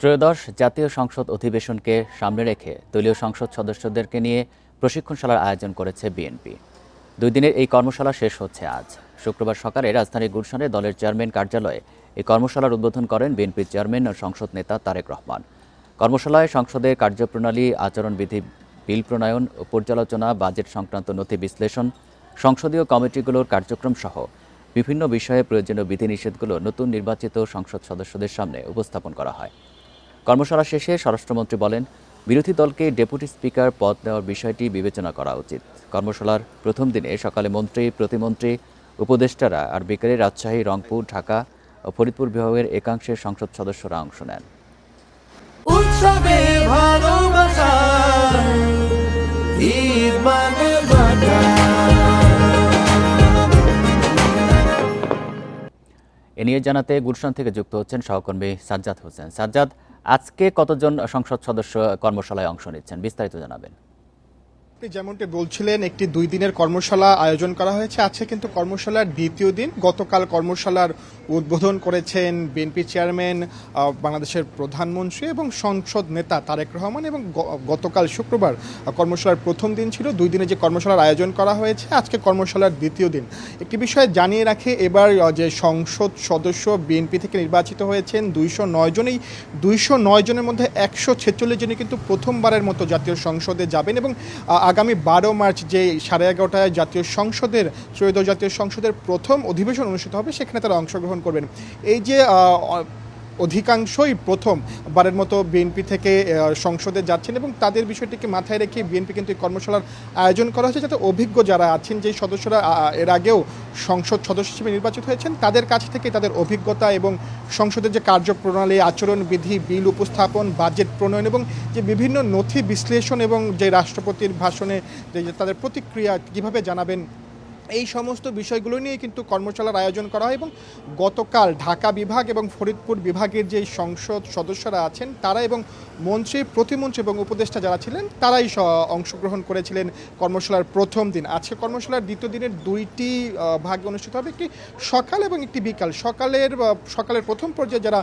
ত্রয়োদশ জাতীয় সংসদ অধিবেশনকে সামনে রেখে দলীয় সংসদ সদস্যদেরকে নিয়ে প্রশিক্ষণশালার আয়োজন করেছে বিএনপি। 2 দিনের এই কর্মশালা শেষ হচ্ছে আজ। শুক্রবার সকালে রাজধানীর গুলশানে দলের চেয়ারম্যান কার্যালয়ে এই কর্মশালার উদ্বোধন করেন বিএনপির চেয়ারম্যান ও সংসদ নেতা তারেক রহমান। কর্মশালায় সংসদের কার্যপ্রণালী, আচরণবিধি, বিল প্রণয়ন ও পর্যালোচনা, বাজেট সংক্রান্ত নথি বিশ্লেষণ, সংসদীয় কমিটিগুলোর কার্যক্রম সহ বিভিন্ন বিষয়ে প্রয়োজনীয় বিধিনিষেধগুলো নতুন নির্বাচিত সংসদ সদস্যদের সামনে উপস্থাপন করা হয়। কর্মশালা শেষে স্বরাষ্ট্রমন্ত্রী বলেন, বিরোধী দলকে ডেপুটি স্পিকার পদ দেওয়ার বিষয়টি বিবেচনা করা উচিত। কর্মশালার প্রথম দিনে সকালে মন্ত্রী, প্রতিমন্ত্রী, উপদেষ্টারা আর বিকেলে রাজশাহী, রংপুর, ঢাকা ও ফরিদপুর বিভাগের একাংশের সংসদ সদস্যরা অংশ নেন। এ নিয়ে জানাতে গুলশান থেকে যুক্ত হচ্ছেন সহকর্মী সাজ্জাদ হোসেন। সাজ্জাদ, আজকে কতজন সংসদ সদস্য কর্মশালায় অংশ নিচ্ছেন, বিস্তারিত জানাবেন। যেমনটি বলছিলেন, একটি 2 দিনের কর্মশালা আয়োজন করা হয়েছে। আজকে কিন্তু কর্মশালার দ্বিতীয় দিন। গতকাল কর্মশালার উদ্বোধন করেছেন বিএনপি চেয়ারম্যান, বাংলাদেশের প্রধানমন্ত্রী এবং সংসদ নেতা তারেক রহমান, এবং গতকাল শুক্রবার কর্মশালার প্রথম দিন ছিল। 2 দিনে যে কর্মশালার আয়োজন করা হয়েছে, আজকে কর্মশালার দ্বিতীয় দিন। একটি বিষয় জানিয়ে রাখে, এবার যে সংসদ সদস্য বিএনপি থেকে নির্বাচিত হয়েছেন 209 জন। এই 209 জনের মধ্যে 146 জনই কিন্তু প্রথমবারের মতো জাতীয় সংসদে যাবেন, এবং আগামী 12 মার্চ যে 11:30টায় জাতীয় সংসদের ত্রয়োদশ জাতীয় সংসদের প্রথম অধিবেশন অনুষ্ঠিত হবে, সেখানে তারা অংশগ্রহণ করবেন। এই যে অধিকাংশই প্রথমবারের মতো বিএনপি থেকে সংসদে যাচ্ছেন, এবং তাদের বিষয়টিকে মাথায় রেখে বিএনপি কিন্তু এই কর্মশালার আয়োজন করা হয়েছে, যাতে অভিজ্ঞ যারা আছেন, যে সদস্যরা এর আগেও সংসদ সদস্য হিসেবে নির্বাচিত হয়েছেন, তাদের কাছ থেকে তাদের অভিজ্ঞতা এবং সংসদের যে কার্যপ্রণালী, আচরণবিধি, বিল উপস্থাপন, বাজেট প্রণয়ন এবং যে বিভিন্ন নথি বিশ্লেষণ এবং যে রাষ্ট্রপতির ভাষণে যে তাদের প্রতিক্রিয়া কীভাবে জানাবেন, এই সমস্ত বিষয়গুলো নিয়ে কিন্তু কর্মশালার আয়োজন করা হয়। এবং গতকাল ঢাকা বিভাগ এবং ফরিদপুর বিভাগের যে সংসদ সদস্যরা আছেন তারা, এবং মন্ত্রী, প্রতিমন্ত্রী এবং উপদেষ্টা যারা ছিলেন, তারাই অংশগ্রহণ করেছিলেন কর্মশালার প্রথম দিন। আজকে কর্মশালার দ্বিতীয় দিনের 2টি ভাগে অনুষ্ঠিত হবে, একটি সকাল এবং একটি বিকাল। সকালের প্রথম পর্যায়ে যারা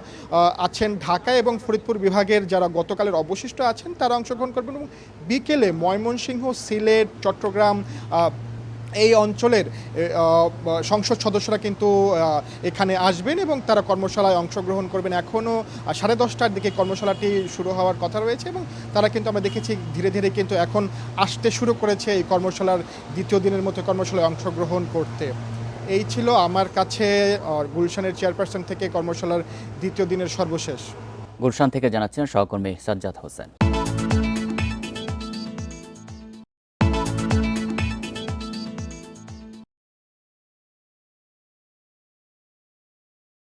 আছেন ঢাকা এবং ফরিদপুর বিভাগের যারা গতকালের অবশিষ্ট আছেন, তারা অংশগ্রহণ করবেন, এবং বিকেলে ময়মনসিংহ, সিলেট, চট্টগ্রাম এই অঞ্চলের সংসদ সদস্যরা কিন্তু এখানে আসবেন এবং তারা কর্মশালায় অংশগ্রহণ করবেন। এখনও 10:30টার দিকে কর্মশালাটি শুরু হওয়ার কথা রয়েছে, এবং তারা কিন্তু আমরা দেখেছি ধীরে ধীরে কিন্তু এখন আসতে শুরু করেছে এই কর্মশালার দ্বিতীয় দিনের মতো কর্মশালায় অংশগ্রহণ করতে। এই ছিল আমার কাছে গুলশানের চেয়ারপারসন থেকে কর্মশালার দ্বিতীয় দিনের সর্বশেষ। গুলশান থেকে জানাচ্ছেন সহকর্মী সাজ্জাদ হোসেন।